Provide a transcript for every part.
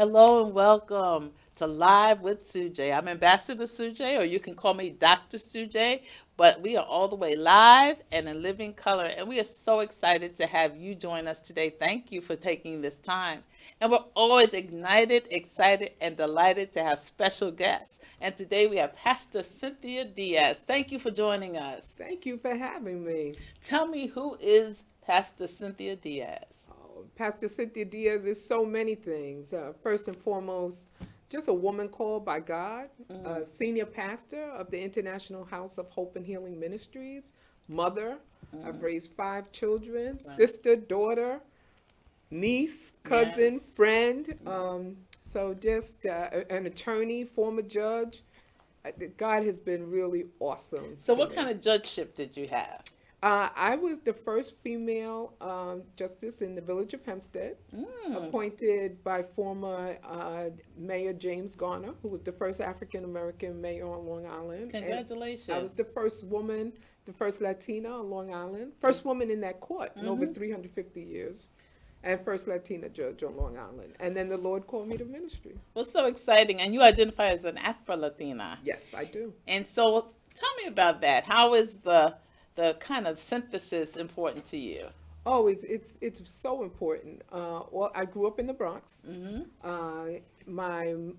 Hello and welcome to Live with Sujay. I'm Ambassador Sujay, or you can call me Dr. Sujay, but we are all the way live and in living color, and we are so excited to have you join us today. Thank you for taking this time. And we're always ignited, excited, and delighted to have special guests. And today we have Pastor Cynthia Diaz. Thank you for joining us. Thank you for having me. Tell me, who is Pastor Cynthia Diaz? Pastor Cynthia Diaz is so many things. First and foremost, just a woman called by God, a Mm, senior pastor of the International House of Hope and Healing Ministries, mother. I've mm, raised 5 children, right. sister, daughter, niece, cousin, Yes. friend. Mm. So just an attorney, former judge. God has been really awesome So, to what me. kind of judgeship did you have? I was the first female justice in the village of Hempstead, Mm, appointed by former Mayor James Garner, who was the first African American mayor on Long Island. And I was congratulations. the first woman, the first Latina on Long Island, first woman in that court in over Mm-hmm. 350 years, and first Latina judge on Long Island. And then the Lord called me to ministry. Well, so exciting. And you identify as an Afro Latina. Yes, I do. And so, tell me about that. How is the kind of synthesis important to you? Oh, it's so important. Well, I grew up in the Bronx. Mm-hmm. Uh,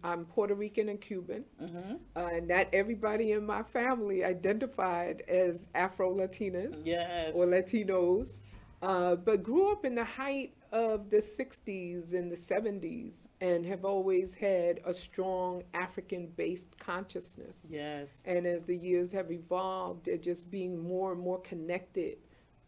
I'm Puerto Rican and Cuban. Mm-hmm. Not everybody in my family identified as Afro Latinas or Yes. Latinos, but grew up in the height of the 60s and the 70s and have always had a strong African based consciousness. Yes. And as the years have evolved, they're just being more and more connected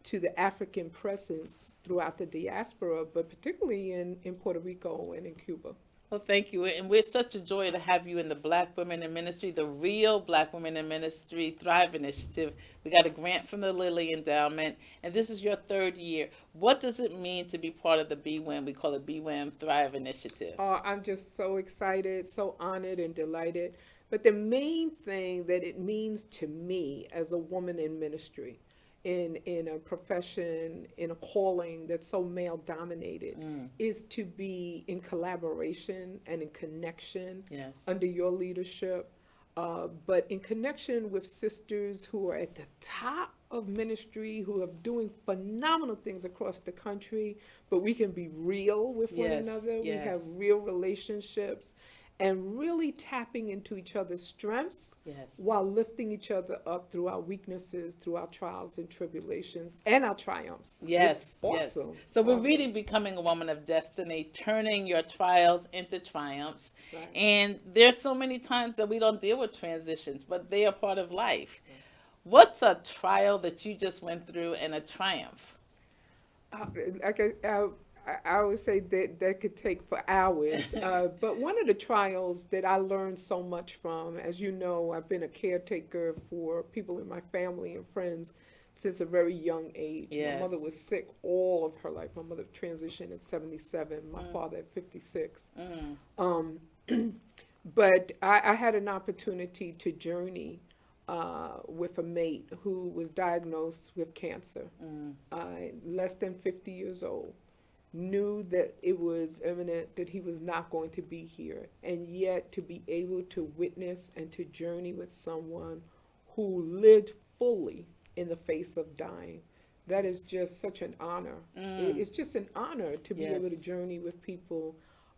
to the African presence throughout the diaspora, but particularly in Puerto Rico and in Cuba. Well, thank you. And we're such a joy to have you in the Black Women in Ministry, the real Black Women in Ministry Thrive Initiative. We got a grant from the Lilly Endowment, and this is your third year. What does it mean to be part of the BWIM? We call it BWIM Thrive Initiative. I'm just so excited, so honored and delighted. But the main thing that it means to me as a woman in ministry, in a profession, in a calling that's so male dominated, Mm, is to be in collaboration and in connection yes. under your leadership, but in connection with sisters who are at the top of ministry, who are doing phenomenal things across the country, but we can be real with one Yes. another. We have Yes. real relationships and really tapping into each other's strengths Yes. while lifting each other up through our weaknesses, through our trials and tribulations, and our triumphs. It's Yes, yes. awesome. So we're Awesome. reading Becoming a Woman of Destiny, turning your trials into triumphs. Right. And there's so many times that we don't deal with transitions, but they are part of life. What's a trial that you just went through and a triumph? Uh, like I would say that that could take for hours. But one of the trials that I learned so much from, as you know, I've been a caretaker for people in my family and friends since a very young age. My Yes. mother was sick all of her life. My mother transitioned at 77, my Mm, father at 56. mm, Um, but I had an opportunity to journey with a mate who was diagnosed with cancer, mm. less than 50 years old, knew that it was imminent, that he was not going to be here, and yet to be able to witness and to journey with someone who lived fully in the face of dying. That is Yes. just such an honor. Mm, It's just an honor to be able to yes. journey with people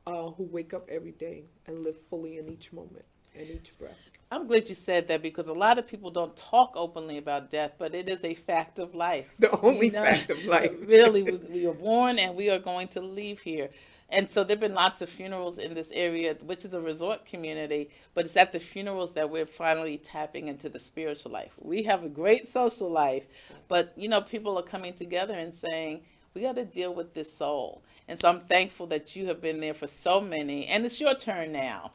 who wake up every day and live fully in each moment and each breath. I'm glad you said that because a lot of people don't talk openly about death, but it is a fact of life. The You only know, fact of life. really, we are born and we are going to leave here. And so there have been lots of funerals in this area, which is a resort community, but it's at the funerals that we're finally tapping into the spiritual life. We have a great social life, but people are coming together and saying, we got to deal with this soul. And so I'm thankful that you have been there for so many, and it's your turn now.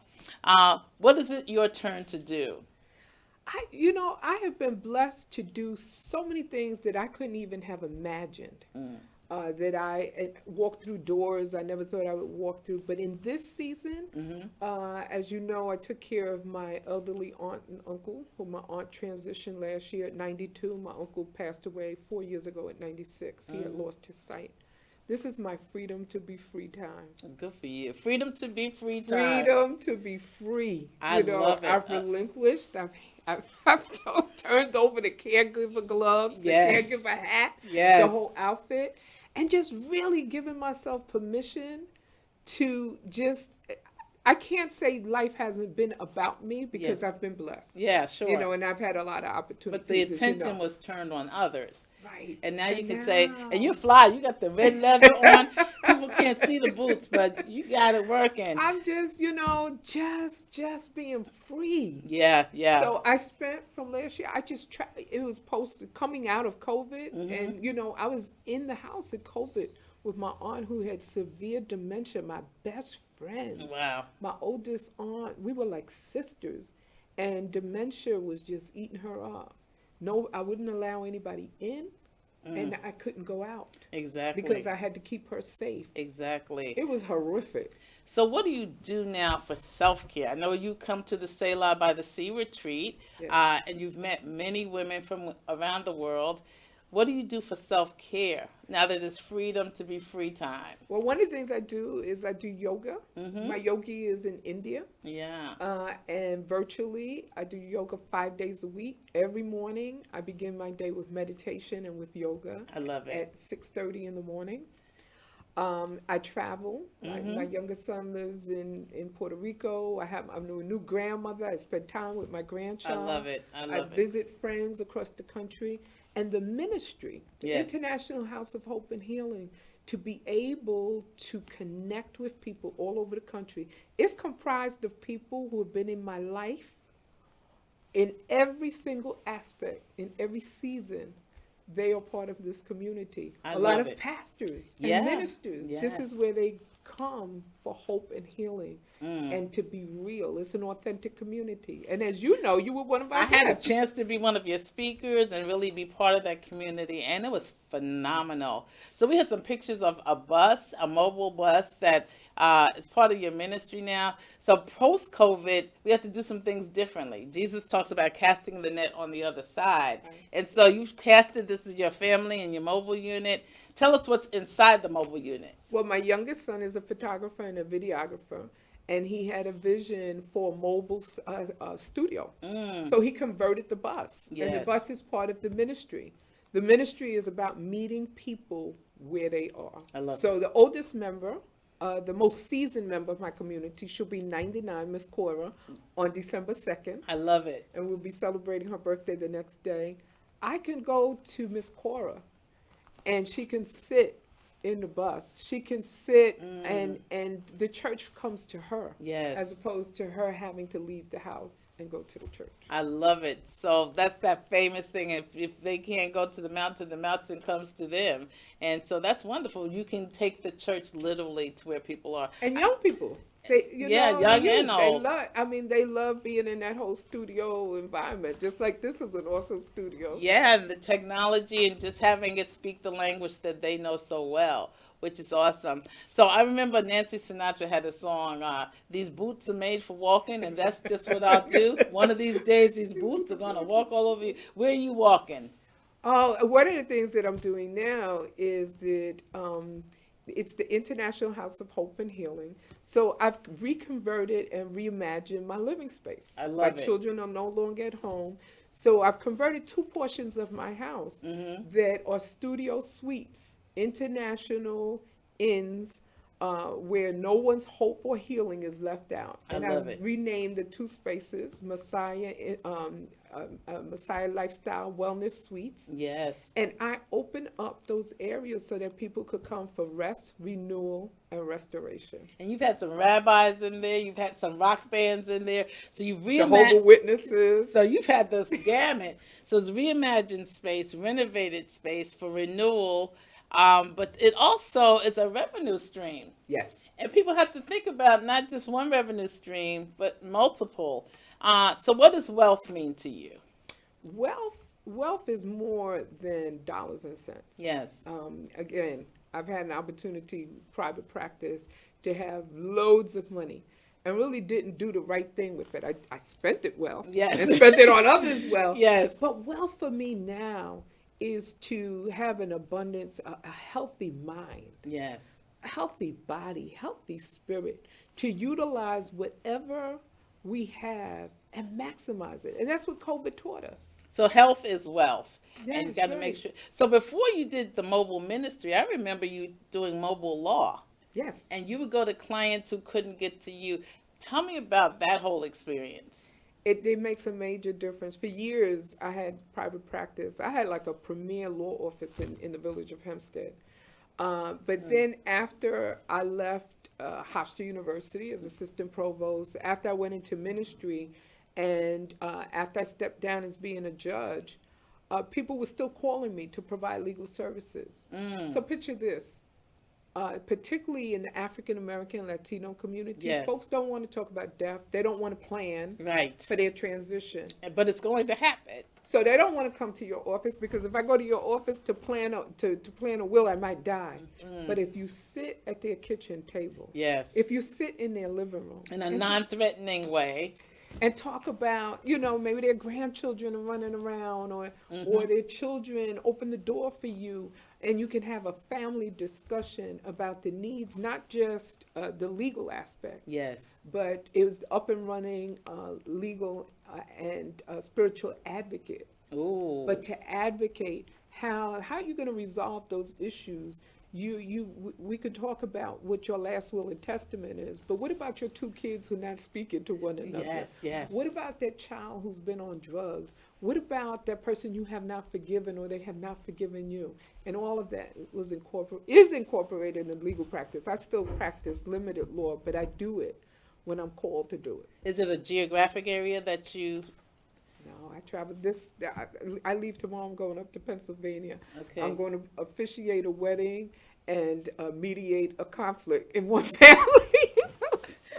What is it your turn to do? I have been blessed to do so many things that I couldn't even have imagined. Mm, That I walked through doors I never thought I would walk through. But in this season, mm-hmm. as you know, I took care of my elderly aunt and uncle, who my aunt transitioned last year at 92. My uncle passed away 4 years ago at 96. He had Mm, lost his sight. This is my freedom to be free time. Good for you. Freedom to be free time. Freedom to be free. I love it. I've relinquished. I've turned over the caregiver gloves, the Yes. caregiver hat, Yes. the whole outfit, and just really giving myself permission to just. I can't say life hasn't been about me because Yes. I've been blessed. Yeah, sure. You know, and I've had a lot of opportunities. But the as you attention know. was turned on others. Right. And now you And can say, now- and you fly, you got the red leather on. People can't see the boots, but you got it working. I'm just, just being free. Yeah, yeah. So I spent from last year, it was posted coming out of COVID. Mm-hmm. And, I was in the house at COVID with my aunt who had severe dementia, my best friend. Wow. My oldest aunt, we were like sisters, and dementia was just eating her up. No, I wouldn't allow anybody in, and I couldn't go out Exactly. because I had to keep her safe. Exactly. It was horrific. So what do you do now for self-care? I know you come to the Selah by the Sea retreat, Yes. and you've met many women from around the world. What do you do for self-care now that it's freedom to be free time? Well, one of the things I do is I do yoga. My yogi is in India. Yeah. And virtually, I do yoga 5 days a week. Every morning, I begin my day with meditation and with yoga I love it. at 6:30 in the morning. I travel. My youngest son lives in Puerto Rico. I'm a new grandmother. I spend time with my I grandchild. love it. I love it. visit friends across the country. And the ministry, the Yes. International House of Hope and Healing, to be able to connect with people all over the country. It's comprised of people who have been in my life in every single aspect, in every season. They are part of this community. I A lot love of it. pastors Yeah. and ministers. This is Yes. where they come for hope and healing and to be real. It's an authentic community. And as you know, you were one of our I had a guests. chance to be one of your speakers and really be part of that community, and it was phenomenal. So we had some pictures of a bus, a mobile bus that is part of your ministry now. So post-COVID, we have to do some things differently. Jesus talks about casting the net on the other side. Right. And so you've casted, this is your family and your mobile unit. Tell us what's inside the mobile unit. Well, my youngest son is a photographer and a videographer, and he had a vision for a mobile studio. So he converted the bus, and the Yes. bus is part of the ministry. The ministry is about meeting people where they are. I love So the oldest member, the most seasoned member of my community, she'll be 99, Miss Cora, on December 2nd, I love it. and we'll be celebrating her birthday the next day. I can go to Miss Cora, and she can sit in the bus. She can sit and the church comes to her. Yes. As opposed to her having to leave the house and go to the church. I love it. So that's that famous thing. If they can't go to the mountain comes to them. And so that's wonderful. You can take the church literally to where people are. And young people. They, Yeah, young and old. They love being in that whole studio environment. Just like this is an awesome studio. Yeah, and the technology and just having it speak the language that they know so well, which is awesome. So I remember Nancy Sinatra had a song, these boots are made for walking, and that's just what I'll do. One of these days, these boots are going to walk all over you. Where are you walking? Oh, one of the things that I'm doing now is that it's the International House of Hope and Healing. So I've reconverted and reimagined my living space. I love my it. children are no longer at home. So I've converted 2 portions of my house that are studio suites, international inns, where no one's hope or healing is left out. I And love I've it. renamed the 2 spaces Messiah Lifestyle Wellness Suites. Yes. And I open up those areas so that people could come for rest, renewal, and restoration. And you've had some rabbis in there. You've had some rock bands in there. So you've Jehovah reimagined. Witnesses. So you've had this gamut. So it's reimagined space, renovated space for renewal, but it also is a revenue stream. Yes. And people have to think about not just one revenue stream, but multiple. So what does wealth mean to you? Wealth is more than dollars and cents. Yes. Again, I've had an opportunity, private practice, to have loads of money and really didn't do the right thing with it. I spent it well. Yes. And spent it on others well. Yes. But wealth for me now is to have an abundance, a healthy mind, Yes. a healthy body, healthy spirit, to utilize whatever we have and maximize it. And that's what COVID taught us. So health is wealth, and you That's got to make right. sure. So before you did the mobile ministry, I remember you doing mobile law, Yes. and you would go to clients who couldn't get to you. Tell me about that whole experience. It makes a major difference. For years, I had private practice. I had like a premier law office in the village of Hempstead. But then after I left Hofstra University as assistant provost, after I went into ministry, and after I stepped down as being a judge, people were still calling me to provide legal services. So picture this. Particularly in the African American Latino community, Yes. folks don't want to talk about death. They don't want to plan Right. for their transition. But it's going to happen. So they don't want to come to your office because if I go to your office to plan to plan a will, I might die. But if you sit at their kitchen table, Yes. if you sit in their living room In a and, non-threatening way. and talk about, maybe their grandchildren are running around or their children open the door for you, and you can have a family discussion about the needs, not just the legal aspect, Yes. but it was up and running legal and spiritual advocate. Ooh. But to advocate how you're going to resolve those issues. We could talk about what your last will and testament is, but what about your two kids who are not speaking to one another? Yes, yes. What about that child who's been on drugs? What about that person you have not forgiven or they have not forgiven you? And all of that is incorporated in legal practice. I still practice limited law, but I do it when I'm called to do it. Is it a geographic area that you? No, I travel I leave tomorrow. I'm going up to Pennsylvania. Okay. I'm going to officiate a wedding and mediate a conflict in one family.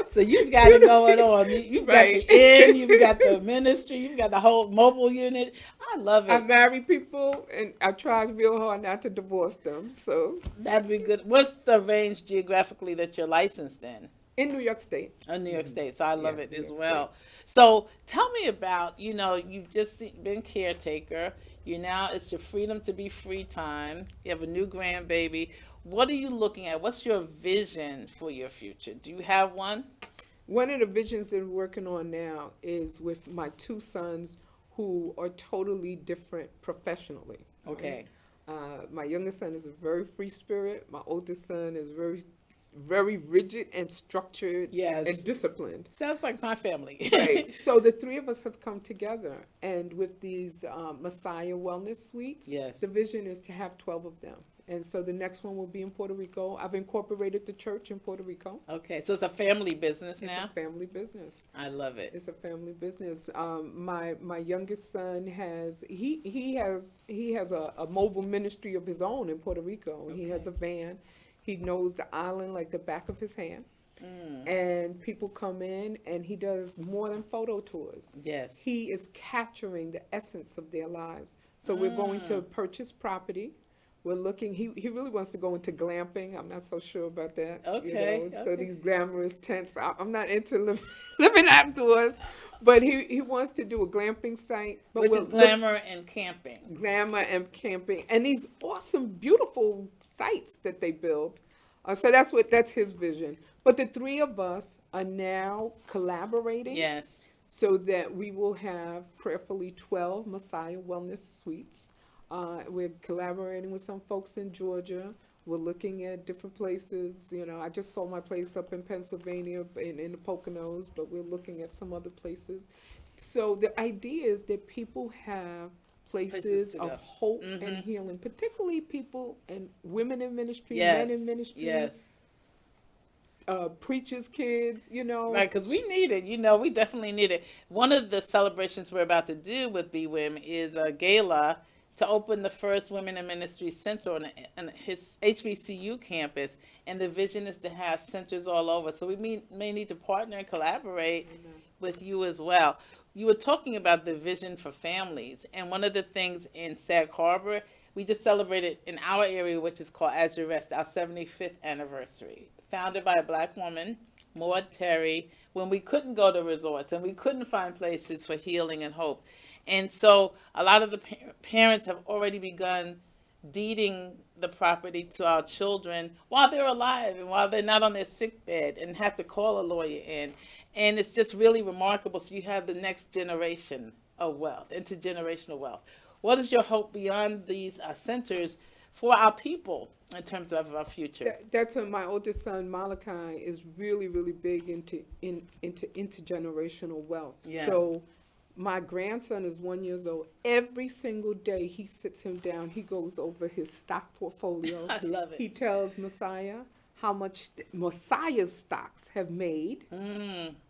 So you've got it going on. You've got Right. the inn, you've got the ministry, you've got the whole mobile unit. I love I it. marry people, and I try real hard not to divorce them. So That'd be good. What's the range geographically that you're licensed in? in New York State. In New York State. So I love Yeah, it New as York well. So tell me about, you've just been caretaker. It's your freedom to be free time. You have a new grandbaby. What are you looking at? What's your vision for your future? Do you have one? One of the visions that we're working on now is with my two sons who are totally different professionally. Okay. My youngest son is a very free spirit. My oldest son is very, very rigid and structured Yes. and disciplined. Sounds like my family. Right. So the three of us have come together, and with these Messiah Wellness Suites, Yes. the vision is to have 12 of them. And so the next one will be in Puerto Rico. I've incorporated the church in Puerto Rico. Okay. So it's a family business It's now? a family business. I love it. It's a family business. My youngest son has he has a mobile ministry of his own in Puerto Rico. He Okay. has a van. He knows the island like the back of his hand. And people come in, and he does more than photo tours. Yes. He is capturing the essence of their lives. So we're going to purchase property. We're looking. He really wants to go into glamping. I'm not so sure about that. Okay, So okay. these glamorous tents. I'm not into living outdoors, but he wants to do a glamping site. But Which we'll is glamour and camping. glamour and camping, and these awesome, beautiful sites that they build. So that's his vision. But the three of us are now collaborating. Yes. So that we will have prayerfully 12 Messiah Wellness Suites. We're collaborating with some folks in Georgia. We're looking at different places. I just sold my place up in Pennsylvania in the Poconos, but we're looking at some other places. So the idea is that people have Places places to of go. hope and healing, particularly people and women in ministry, Yes. men in ministry, Yes. preachers' kids, Right, because we need it. We definitely need it. One of the celebrations we're about to do with BWIM is a gala to open the first Women in Ministry Center on his HBCU campus. And the vision is to have centers all over. So we may need to partner and collaborate with you as well. You were talking about the vision for families. And one of the things in Sag Harbor, we just celebrated in our area, which is called As You Rest, our 75th anniversary. Founded by a Black woman, Maud Terry, when we couldn't go to resorts and we couldn't find places for healing and hope. And so a lot of the parents have already begun deeding the property to our children while they're alive and while they're not on their sick bed and have to call a lawyer in. And it's just really remarkable. So you have the next generation of wealth, intergenerational wealth. What is your hope beyond these centers for our people in terms of our future? That's my oldest son Malachi is really big into intergenerational wealth. Yes. So my grandson is 1 year old. Every single day he sits him down. He goes over his stock portfolio. I love it. He tells Messiah how much Messiah's stocks have made.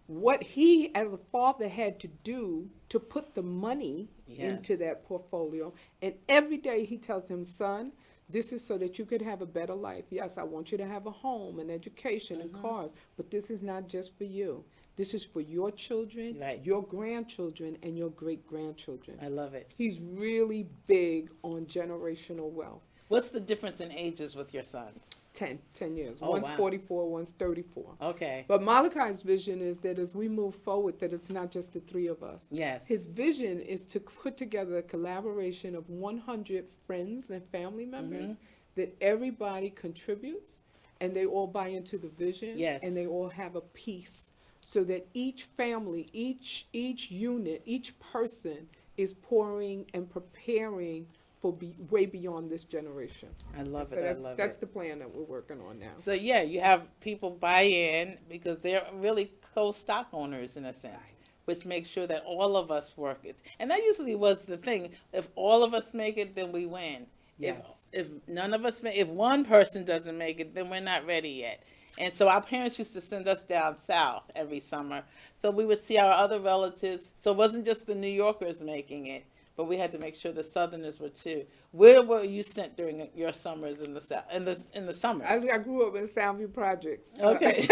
What he as a father had to do to put the money Yes. into that portfolio. And every day he tells him, son, this is so that you could have a better life. Yes, I want you to have a home and education and cars, but this is not just for you. This is for your children, Right. your grandchildren, and your great-grandchildren. I love it. He's really big on generational wealth. What's the difference in ages with your sons? 10 years. Oh, One's wow. 44, one's 34. Okay. But Malachi's vision is that as we move forward, that it's not just the three of us. Yes. His vision is to put together a collaboration of 100 friends and family members that everybody contributes and they all buy into the vision. Yes. And they all have a piece so that each family, each unit, each person is pouring and preparing for way beyond this generation. I love So it. that's I love that's it. the plan that we're working on now. So yeah, you have people buy in because they're really co-stock owners in a sense, which makes sure that all of us work it. And that usually was the thing. If all of us make it, then we win. Yes. If none of us if one person doesn't make it, then we're not ready yet. And so our parents used to send us down south every summer. So we would see our other relatives. So it wasn't just the New Yorkers making it, but we had to make sure the Southerners were too. Where were you sent during your summers in the south? In the summers. I grew up in Soundview Projects. Okay.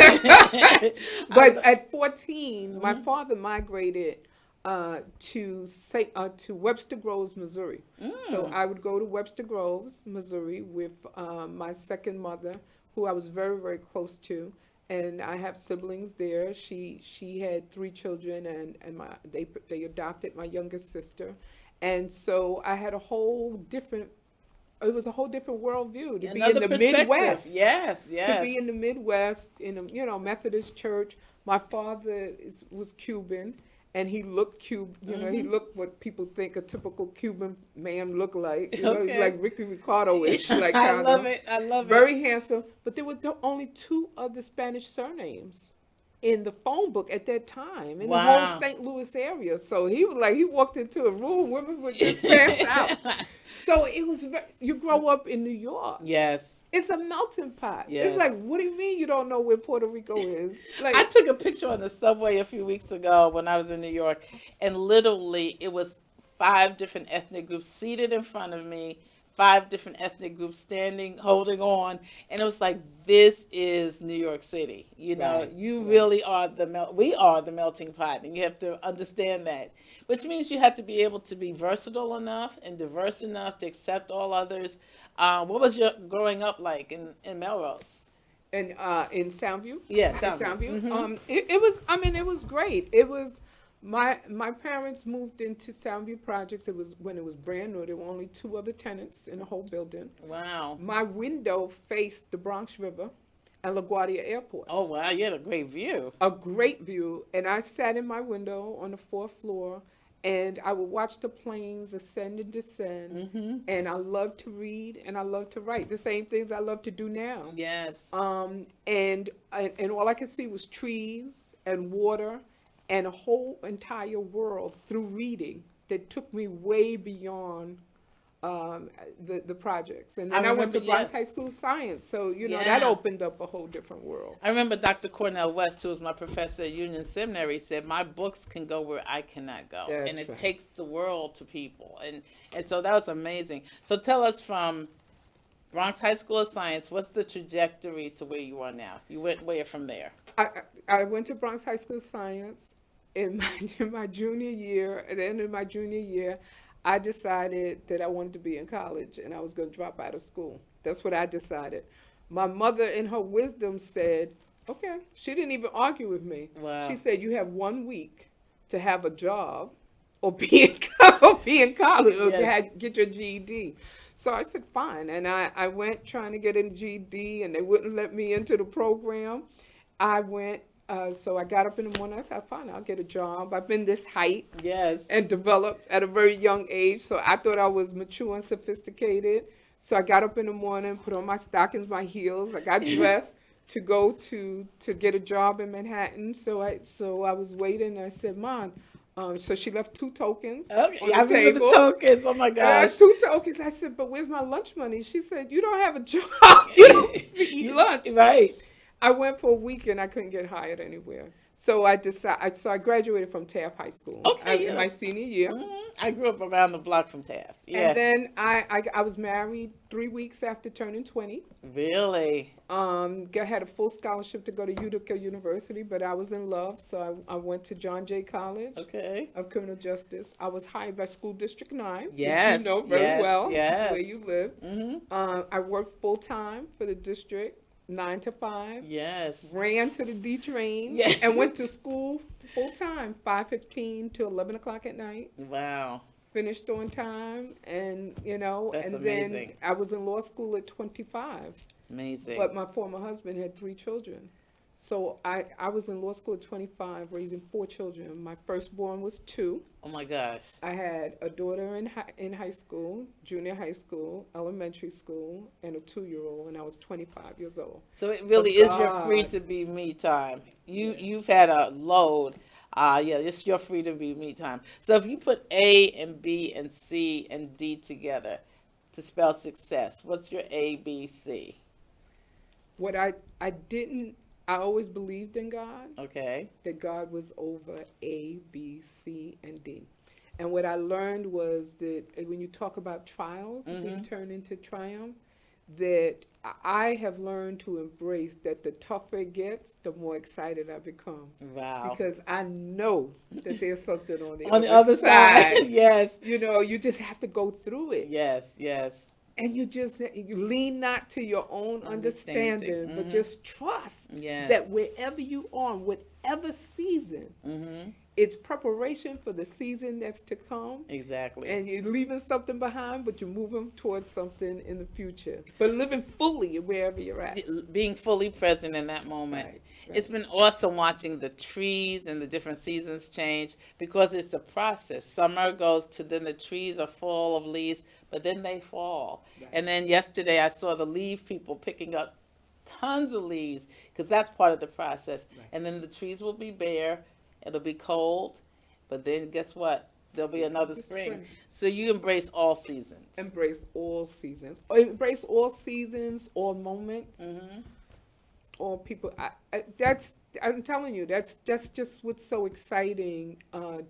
But at 14, my father migrated to Webster Groves, Missouri. So I would go to Webster Groves, Missouri, with my second mother, who I was very close to, and I have siblings there. She had 3 children, and they adopted my youngest sister, and so I had a whole different. It was a whole different worldview to be in the Midwest. Yes. To be in the Midwest in a Methodist church. My father was Cuban, and he looked Cuban. He looked what people think a typical Cuban man looked like. He's like Ricky Ricardo-ish. Like I love it. Very handsome. But there were only 2 other Spanish surnames in the phone book at that time in the whole St. Louis area. So he walked into a room, women would just pass out. So it was, you grow up in New York. Yes. It's a melting pot. Yes. It's like, what do you mean you don't know where Puerto Rico is? Like, I took a picture on the subway a few weeks ago when I was in New York, and literally it was 5 different ethnic groups seated in front of me, 5 different ethnic groups standing, holding on, and it was like, this is New York City. You know, Right, you really are we are the melting pot, and you have to understand that, which means you have to be able to be versatile enough and diverse enough to accept all others. What was your growing up like in Melrose? and in Soundview? Yeah, In Soundview. Soundview? It was, it was great. It was, my parents moved into Soundview Projects. It was when it was brand new. There were only 2 other tenants in the whole building. Wow. My window faced the Bronx River and LaGuardia Airport. Oh, wow. You had a great view. A great view. And I sat in my window on the 4th floor, and I would watch the planes ascend and descend. And I love to read, and I love to write. The same things I love to do now. Yes. And all I could see was trees and water and a whole entire world through reading that took me way beyond the projects. And then I went to remember, Bronx yes. High School of Science, so Yeah. that opened up a whole different world. I remember Dr. Cornell West, who was my professor at Union Seminary, said, my books can go where I cannot go. That's and it right. takes the world to people. And so that was amazing. So tell us, from Bronx High School of Science, what's the trajectory to where you are now? You went where from there? I went to Bronx High School of Science in my junior year. At the end of my junior year, I decided that I wanted to be in college and I was going to drop out of school. That's what I decided. My mother, in her wisdom, said, okay. She didn't even argue with me. Wow. She said, you have 1 week to have a job or be in, or be in college, or Yes. get your GED. So I said, fine. And I went trying to get a GED, and they wouldn't let me into the program. I went, so I got up in the morning. I said, fine, I'll get a job. I've been this height Yes. and developed at a very young age. So I thought I was mature and sophisticated. So I got up in the morning, put on my stockings, my heels. I got dressed to go to get a job in Manhattan. So I was waiting. And I said, Mom. So she left 2 tokens on Okay. the I remember the table. tokens. Oh my gosh. 2 tokens. I said, but where's my lunch money? She said, you don't have a job. You don't get to eat lunch. Right. I went for a week and I couldn't get hired anywhere. So I decided. So I graduated from Taft High School Okay. in Yeah. my senior year, I grew up around the block from Taft. and Yeah. then I was married 3 weeks after turning 20. Really. Had a full scholarship to go to Utica University, but I was in love, so I went to John Jay College Okay. of Criminal Justice. I was hired by School District 9, which you Yes. know very Yes. well Yes. where you live. Mm-hmm. I worked full time for the district, 9 to 5. Yes. Ran to the D train Yeah. and went to school full time, 5:15 to 11 o'clock at night. Wow. Finished on time, and That's and amazing. then I was in law school at 25. Amazing. But my former husband had 3 children. So I was in law school at 25, raising 4 children. My firstborn was 2. Oh my gosh. I had a daughter in high school, junior high school, elementary school, and a 2-year-old, and I was 25 years old. So it really But is your free God, to be me time. yeah. You've had a load. Yeah, it's your free to be me time. So if you put A and B and C and D together to spell success, what's your A, B, C? What I didn't, I always believed in God, Okay. that God was over A, B, C, and D. And what I learned was that when you talk about trials being turned into triumph, that I have learned to embrace that the tougher it gets, the more excited I become. Wow. Because I know that there's something on the On the other other side. side. Yes. You just have to go through it. Yes. Yes. And you lean not to your own understanding, but just trust Yes. that wherever you are, in whatever season, it's preparation for the season that's to come. Exactly. And you're leaving something behind, but you're moving towards something in the future. But living fully wherever you're at. Being fully present in that moment. Right, It's been awesome watching the trees and the different seasons change because it's a process. Summer goes to then the trees are full of leaves, but then they fall. Right. And then yesterday I saw the leaf people picking up tons of leaves because that's part of the process. Right. And then the trees will be bare, it'll be cold, but then guess what? There'll be another The spring. spring. So you embrace all seasons. Embrace all seasons. Embrace all seasons, all moments. All people. I'm telling you, that's just what's so exciting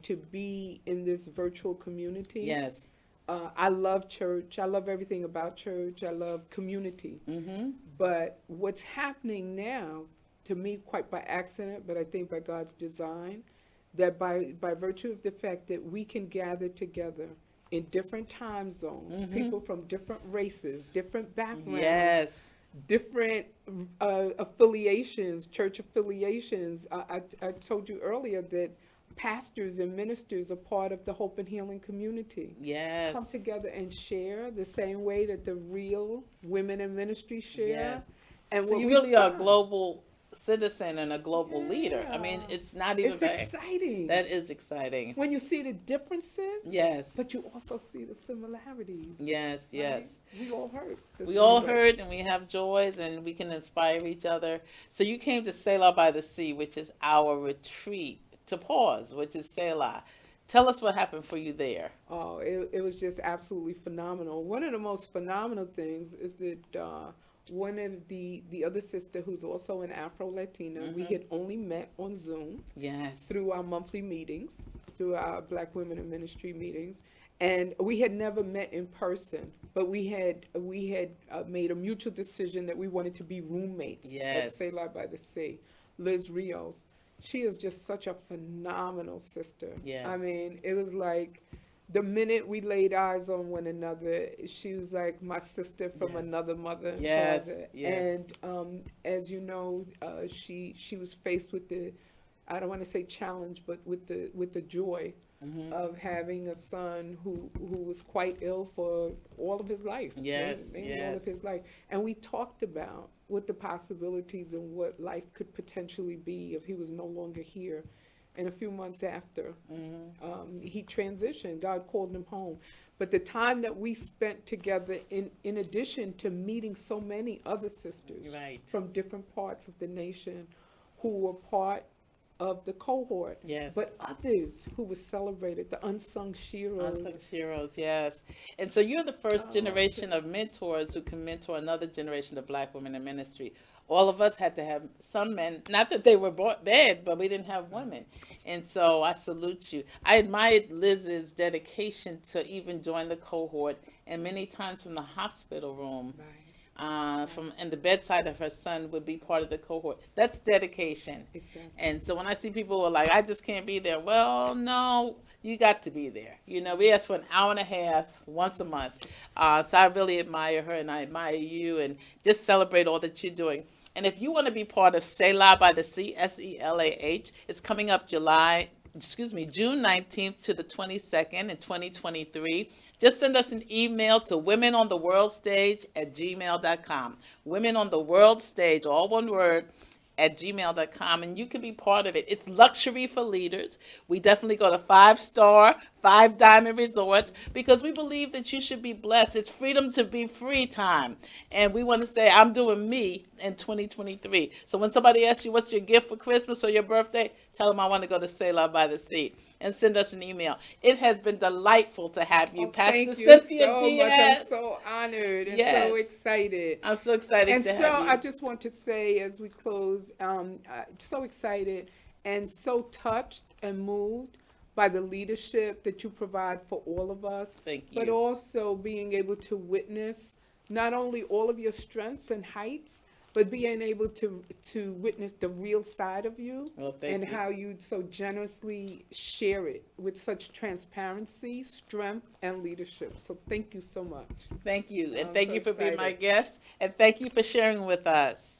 to be in this virtual community. Yes. I love church. I love everything about church. I love community. But what's happening now, to me, quite by accident, but I think by God's design, that by virtue of the fact that we can gather together in different time zones, people from different races, different backgrounds, Yes. different affiliations, church affiliations. I told you earlier that pastors and ministers are part of the hope and healing community. Yes. Come together and share the same way that the real women in ministry share. Yes. And So what you we really are a find- global citizen and a global leader. I mean, Yeah. it's not even It's bad. exciting That is exciting. when you see the differences. Yes. But you also see the similarities. Yes, yes. Right? We all hurt. the We same all way. hurt and we have joys and we can inspire each other. So you came to Selah by the Sea, which is our retreat to pause, which is Selah. Tell us what happened for you there. Oh, it was just absolutely phenomenal. One of the most phenomenal things is that one of the other sister, who's also an Afro-Latina, we had only met on Zoom Yes. through our monthly meetings, through our Black Women in Ministry meetings, and we had never met in person. But we had made a mutual decision that we wanted to be roommates at Yes. Selah by the Sea. Liz Rios, she is just such a phenomenal sister. Yes. I mean, it was like the minute we laid eyes on one another, she was like my sister from Yes. another mother. Yes, father. yes. And as you know, she was faced with the, I don't want to say challenge, but with the joy of having a son who was quite ill for all of his life. Yes, Mainly all of yes. his life. And we talked about what the possibilities and what life could potentially be if he was no longer here. And a few months after, he transitioned. God called him home. But the time that we spent together, in addition to meeting so many other sisters Right. from different parts of the nation who were part of the cohort, Yes. but others who were celebrated, the unsung heroes. Unsung heroes, yes. And so you're the first Oh, generation just of mentors who can mentor another generation of black women in ministry. All of us had to have some men, not that they were bad, but we didn't have women. And so I salute you. I admired Liz's dedication to even join the cohort, and many times from the hospital room, right, from and the bedside of her son would be part of the cohort. That's dedication. exactly. And so when I see people who are like, I just can't be there, well, no, you got to be there. You know, we ask for an hour and a half once a month. So I really admire her, and I admire you, and just celebrate all that you're doing. And if you want to be part of Selah by the Sea, SELAH, it's coming up June 19th to the 22nd in 2023. Just send us an email to womenontheworldstage@gmail.com. Women on the World Stage, all one word, at gmail.com, and you can be part of it. It's luxury for leaders. We definitely go to 5-star, 5-diamond resorts because we believe that you should be blessed. It's freedom to be free time. And we want to say, I'm doing me in 2023. So when somebody asks you what's your gift for Christmas or your birthday, tell them I want to go to Selah by the Sea, and send us an email. It has been delightful to have you, Oh, Pastor thank you Cynthia so much. I'm Diaz. so honored and Yes. so excited. I'm so excited And to so have you. I just want to say as we close, so excited and so touched and moved by the leadership that you provide for all of us, Thank but you. also being able to witness not only all of your strengths and heights, but being able to witness the real side of you Well, thank and you. how you so generously share it with such transparency, strength, and leadership. So thank you so much. Thank you. And I'm thank so you for being my excited. guest. And thank you for sharing with us.